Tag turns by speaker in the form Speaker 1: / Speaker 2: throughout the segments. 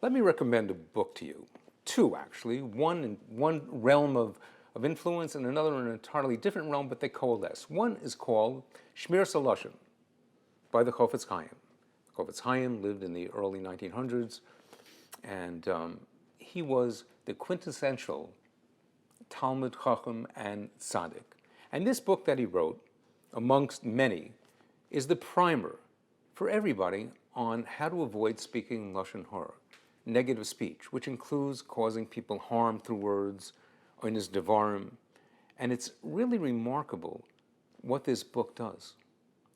Speaker 1: Let me recommend a book to you. Two, actually. One in one realm of influence and another in an entirely different realm, but they coalesce. One is called Shmir Saloshem by the Chofetz Chaim. Chofetz Chaim lived in the early 1900s, and he was the quintessential Talmud Chacham and Tzaddik. And this book that he wrote, amongst many, is the primer for everybody on how to avoid speaking Lashon Hara, negative speech, which includes causing people harm through words, oines devarim. And it's really remarkable what this book does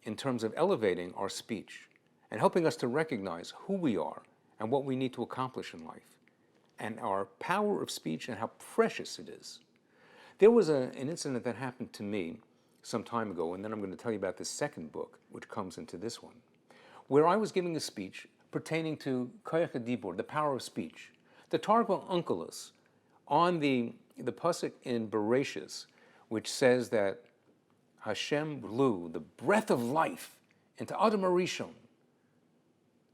Speaker 1: in terms of elevating our speech and helping us to recognize who we are and what we need to accomplish in life, and our power of speech and how precious it is. There was an incident that happened to me some time ago, and then I'm going to tell you about the second book, which comes into this one, where I was giving a speech pertaining to Koyach HaDibur, the power of speech. The Targum Onkelos, on the pasuk in Bereshis, which says that Hashem blew the breath of life into Adam Arishon.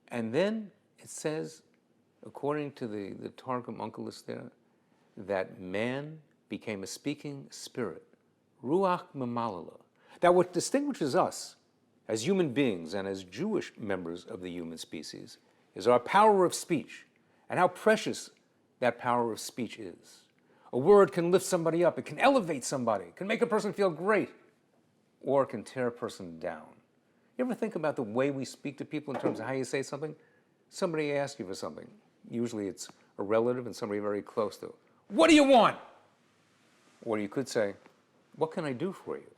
Speaker 1: And then it says, according to the Targum Onkelos there, that man became a speaking spirit, Ruach Memalala. That what distinguishes us as human beings and as Jewish members of the human species is our power of speech and how precious that power of speech is. A word can lift somebody up, it can elevate somebody, it can make a person feel great, or it can tear a person down. You ever think about the way we speak to people in terms of how you say something? Somebody asks you for something. Usually it's a relative and somebody very close to. What do you want? Or you could say, what can I do for you?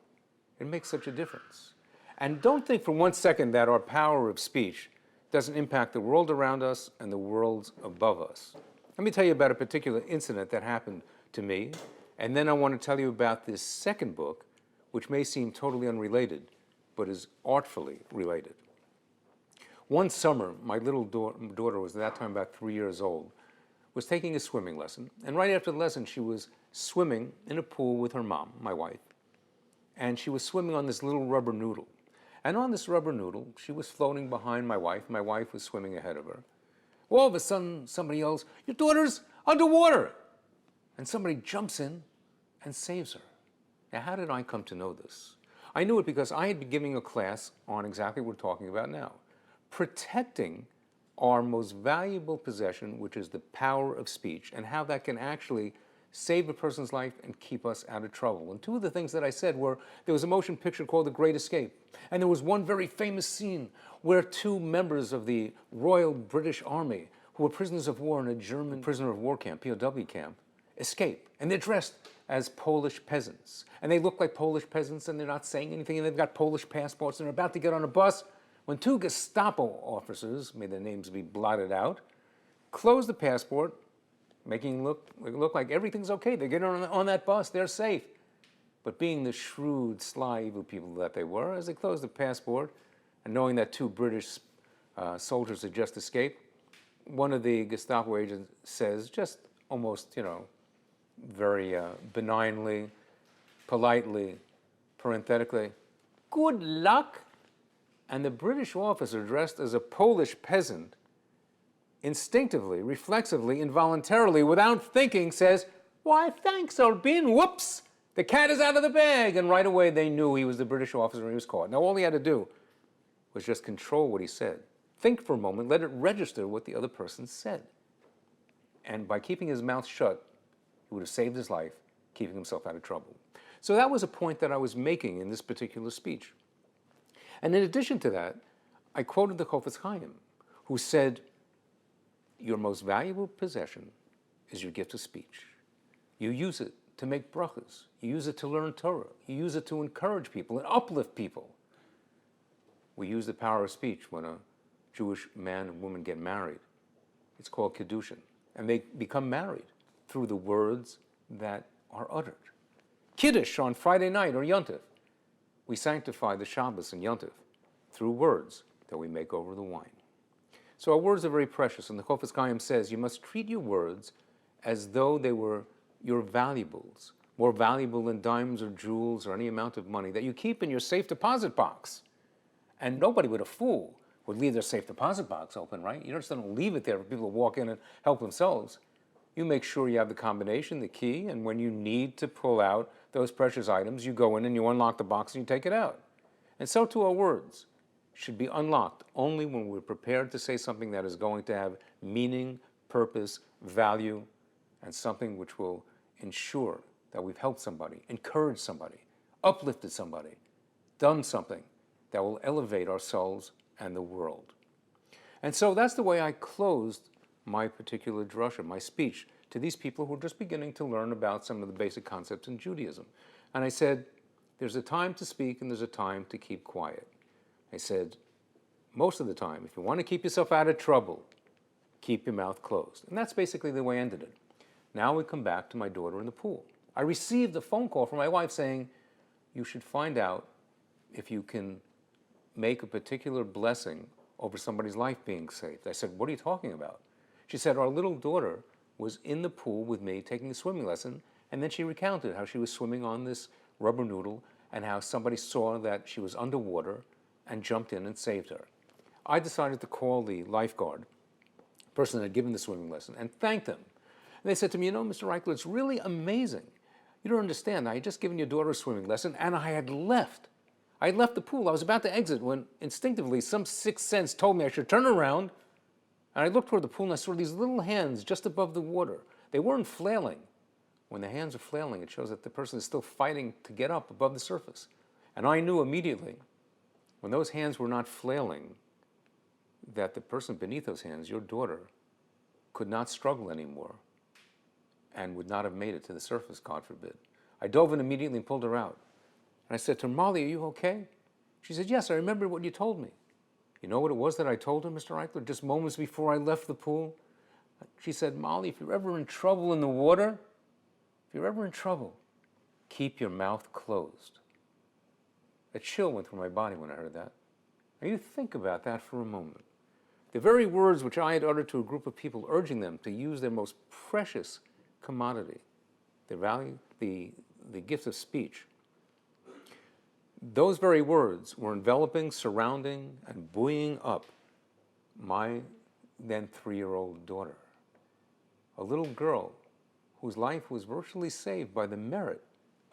Speaker 1: It makes such a difference. And don't think for 1 second that our power of speech doesn't impact the world around us and the worlds above us. Let me tell you about a particular incident that happened to me, and then I want to tell you about this second book, which may seem totally unrelated, but is artfully related. One summer, my little daughter was at that time about 3 years old, was taking a swimming lesson, and right after the lesson she was swimming in a pool with her mom, my wife, and she was swimming on this little rubber noodle. And on this rubber noodle, she was floating behind my wife. My wife was swimming ahead of her. All of a sudden, somebody yells, "Your daughter's underwater!" And somebody jumps in and saves her. Now, how did I come to know this? I knew it because I had been giving a class on exactly what we're talking about now. Protecting our most valuable possession, which is the power of speech, and how that can actually save a person's life and keep us out of trouble. And two of the things that I said were, there was a motion picture called The Great Escape, and there was one very famous scene where two members of the Royal British Army, who were prisoners of war in a German prisoner of war camp, POW camp, escape. And they're dressed as Polish peasants. And they look like Polish peasants, and they're not saying anything, and they've got Polish passports, and they're about to get on a bus when two Gestapo officers, may their names be blotted out, close the passport, making it look like everything's okay. They get on that bus, they're safe. But being the shrewd, sly, evil people that they were, as they closed the passport, and knowing that two British soldiers had just escaped, one of the Gestapo agents says, just almost, very benignly, politely, parenthetically, "Good luck." And the British officer, dressed as a Polish peasant, instinctively, reflexively, involuntarily, without thinking, says, "Why, thanks, Albin, whoops, the cat is out of the bag." And right away they knew he was the British officer and he was caught. Now all he had to do was just control what he said. Think for a moment, let it register what the other person said. And by keeping his mouth shut, he would have saved his life, keeping himself out of trouble. So that was a point that I was making in this particular speech. And in addition to that, I quoted the Chofetz Chaim, who said, your most valuable possession is your gift of speech. You use it to make brachas. You use it to learn Torah. You use it to encourage people and uplift people. We use the power of speech when a Jewish man and woman get married. It's called Kiddushin. And they become married through the words that are uttered. Kiddush on Friday night or Yontif. We sanctify the Shabbos and Yontif through words that we make over the wine. So our words are very precious, and the Chofetz Chaim says you must treat your words as though they were your valuables, more valuable than diamonds or jewels or any amount of money that you keep in your safe deposit box. And nobody but a fool would leave their safe deposit box open, right? You just don't leave it there for people to walk in and help themselves. You make sure you have the combination, the key, and when you need to pull out those precious items, you go in and you unlock the box and you take it out. And so too our words should be unlocked only when we're prepared to say something that is going to have meaning, purpose, value, and something which will ensure that we've helped somebody, encouraged somebody, uplifted somebody, done something that will elevate ourselves and the world. And so that's the way I closed my particular drasha, my speech, to these people who are just beginning to learn about some of the basic concepts in Judaism. And I said, there's a time to speak and there's a time to keep quiet. I said, most of the time, if you want to keep yourself out of trouble, keep your mouth closed. And that's basically the way I ended it. Now we come back to my daughter in the pool. I received a phone call from my wife saying, you should find out if you can make a particular blessing over somebody's life being saved. I said, what are you talking about? She said, our little daughter was in the pool with me taking a swimming lesson, and then she recounted how she was swimming on this rubber noodle and how somebody saw that she was underwater and jumped in and saved her. I decided to call the lifeguard, person that had given the swimming lesson, and thank them. And they said to me, you know, Mr. Eichler, it's really amazing. You don't understand. I had just given your daughter a swimming lesson, and I had left. I had left the pool. I was about to exit when instinctively some sixth sense told me I should turn around. And I looked toward the pool and I saw these little hands just above the water. They weren't flailing. When the hands are flailing, it shows that the person is still fighting to get up above the surface. And I knew immediately, when those hands were not flailing, that the person beneath those hands, your daughter, could not struggle anymore and would not have made it to the surface, God forbid. I dove in immediately and pulled her out. And I said to her, Molly, are you okay? She said, yes, I remember what you told me. You know what it was that I told her, Mr. Eichler, just moments before I left the pool? She said, Molly, if you're ever in trouble in the water, if you're ever in trouble, keep your mouth closed. A chill went through my body when I heard that. Now you think about that for a moment. The very words which I had uttered to a group of people, urging them to use their most precious commodity, their value, the gift of speech, those very words were enveloping, surrounding, and buoying up my then 3-year-old daughter, a little girl whose life was virtually saved by the merit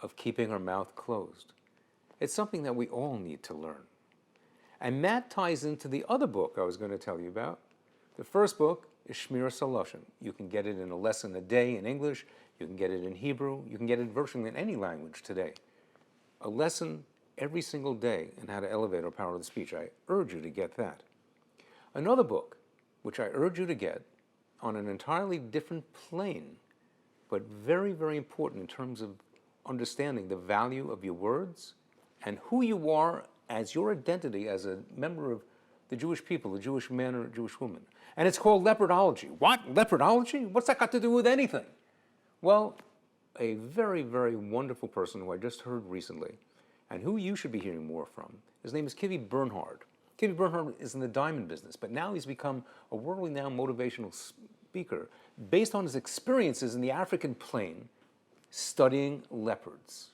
Speaker 1: of keeping her mouth closed. It's something that we all need to learn. And that ties into the other book I was going to tell you about. The first book is Shmiras HaLashon. You can get it in a lesson a day in English. You can get it in Hebrew. You can get it virtually in any language today. A lesson every single day in how to elevate our power of the speech. I urge you to get that. Another book, which I urge you to get on an entirely different plane, but very, very important in terms of understanding the value of your words and who you are as your identity as a member of the Jewish people, a Jewish man or a Jewish woman. And it's called leopardology. What? Leopardology? What's that got to do with anything? Well, a very, very wonderful person who I just heard recently and who you should be hearing more from, his name is Kivi Bernhard. Kivi Bernhard is in the diamond business, but now he's become a world-renowned motivational speaker based on his experiences in the African plain studying leopards.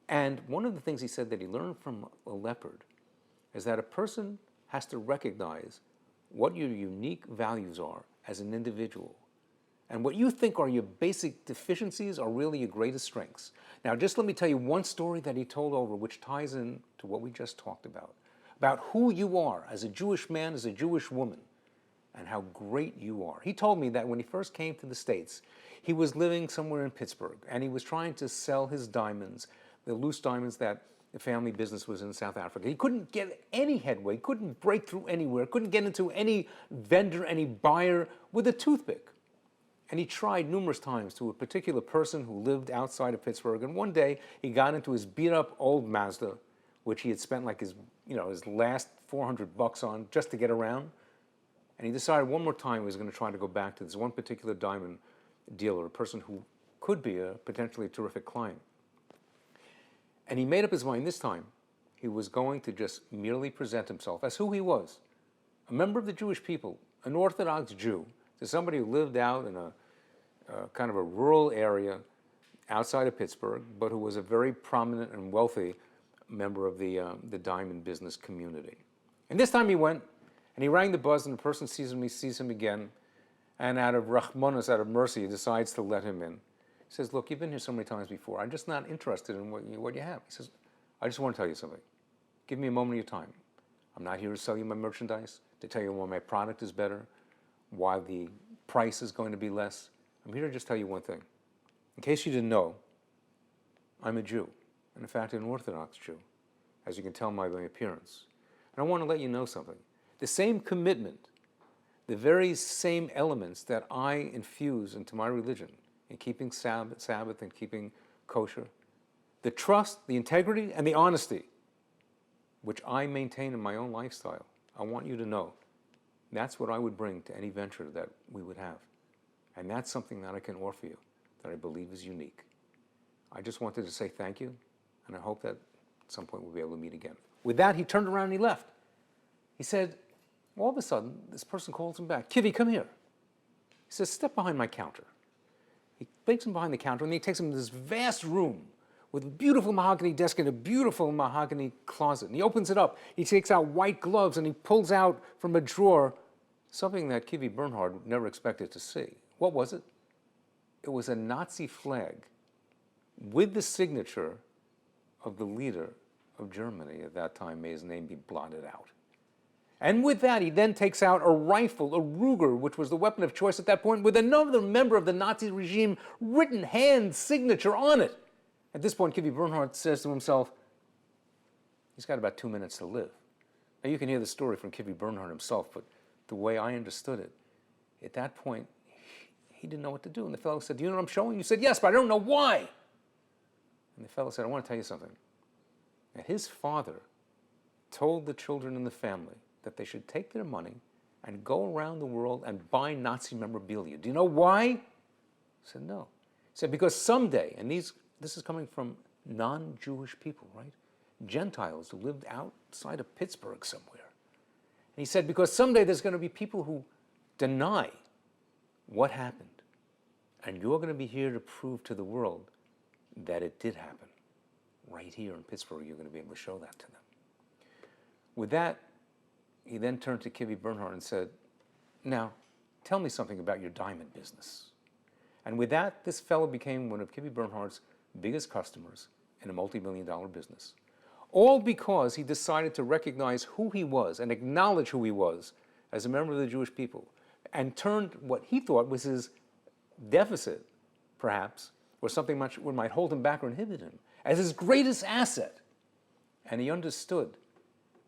Speaker 1: And one of the things he said that he learned from a leopard is that a person has to recognize what your unique values are as an individual. And what you think are your basic deficiencies are really your greatest strengths. Now, just let me tell you one story that he told over which ties in to what we just talked about who you are as a Jewish man, as a Jewish woman, and how great you are. He told me that when he first came to the States, he was living somewhere in Pittsburgh, and he was trying to sell his diamonds, the loose diamonds that the family business was in South Africa. He couldn't get any headway, couldn't break through anywhere, couldn't get into any vendor, any buyer with a toothpick. And he tried numerous times to a particular person who lived outside of Pittsburgh. And one day he got into his beat up old Mazda, which he had spent like his last $400 on just to get around. And he decided one more time he was going to try to go back to this one particular diamond dealer, a person who could be a potentially terrific client. And he made up his mind this time he was going to just merely present himself as who he was, a member of the Jewish people, an Orthodox Jew, to somebody who lived out in a kind of a rural area outside of Pittsburgh, but who was a very prominent and wealthy member of the diamond business community. And this time he went, And he rang the buzzer, and the person sees him again, and out of Rahmanas, out of mercy, he decides to let him in. He says, look, you've been here so many times before. I'm just not interested in what you have. He says, I just want to tell you something. Give me a moment of your time. I'm not here to sell you my merchandise, to tell you why my product is better, why the price is going to be less. I'm here to just tell you one thing. In case you didn't know, I'm a Jew, and in fact, an Orthodox Jew, as you can tell by my appearance. And I want to let you know something. The same commitment, the very same elements that I infuse into my religion, in keeping Sabbath and keeping kosher, the trust, the integrity, and the honesty, which I maintain in my own lifestyle, I want you to know that's what I would bring to any venture that we would have. And that's something that I can offer you that I believe is unique. I just wanted to say thank you, and I hope that at some point we'll be able to meet again. With that, he turned around and he left. He said, all of a sudden, this person calls him back. Kivi, come here. He says, step behind my counter. He takes him behind the counter, and he takes him to this vast room with a beautiful mahogany desk and a beautiful mahogany closet. And he opens it up. He takes out white gloves, and he pulls out from a drawer something that Kivi Bernhard never expected to see. What was it? It was a Nazi flag with the signature of the leader of Germany at that time. May his name be blotted out. And with that, he then takes out a rifle, a Ruger, which was the weapon of choice at that point, with another member of the Nazi regime written hand signature on it. At this point, Kivi Bernhard says to himself, he's got about 2 minutes to live. Now, you can hear the story from Kivi Bernhard himself, but the way I understood it, at that point, he didn't know what to do. And the fellow said, do you know what I'm showing you? He said, yes, but I don't know why. And the fellow said, I want to tell you something. And his father told the children in the family that they should take their money and go around the world and buy Nazi memorabilia. Do you know why? He said, no. He said, because someday, and this is coming from non-Jewish people, right? Gentiles who lived outside of Pittsburgh somewhere. And he said, because someday there's going to be people who deny what happened. And you're going to be here to prove to the world that it did happen. Right here in Pittsburgh, you're going to be able to show that to them. With that, he then turned to Kivi Bernhard and said, now, tell me something about your diamond business. And with that, this fellow became one of Kivi Bernhard's biggest customers in a multi-million-dollar business. All because he decided to recognize who he was and acknowledge who he was as a member of the Jewish people, and turned what he thought was his deficit, perhaps, or something much what might hold him back or inhibit him, as his greatest asset. And he understood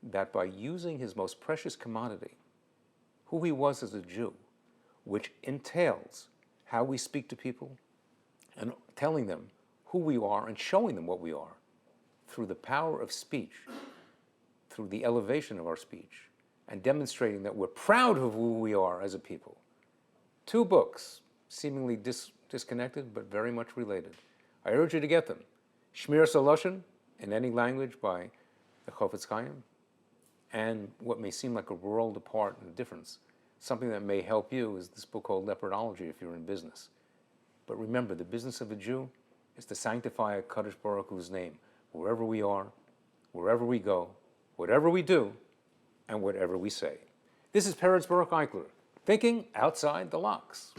Speaker 1: that by using his most precious commodity, who he was as a Jew, which entails how we speak to people and telling them who we are and showing them what we are through the power of speech, through the elevation of our speech, and demonstrating that we're proud of who we are as a people. 2 books, seemingly disconnected but very much related. I urge you to get them. Shmir Saloshin, in any language, by the Chofetz Chaim, and what may seem like a world apart in difference. Something that may help you is this book called Leopardology if you're in business. But remember, the business of a Jew is to sanctify a Kadosh Baruch Hu's name wherever we are, wherever we go, whatever we do, and whatever we say. This is Peretz Baruch Eichler, thinking outside the locks.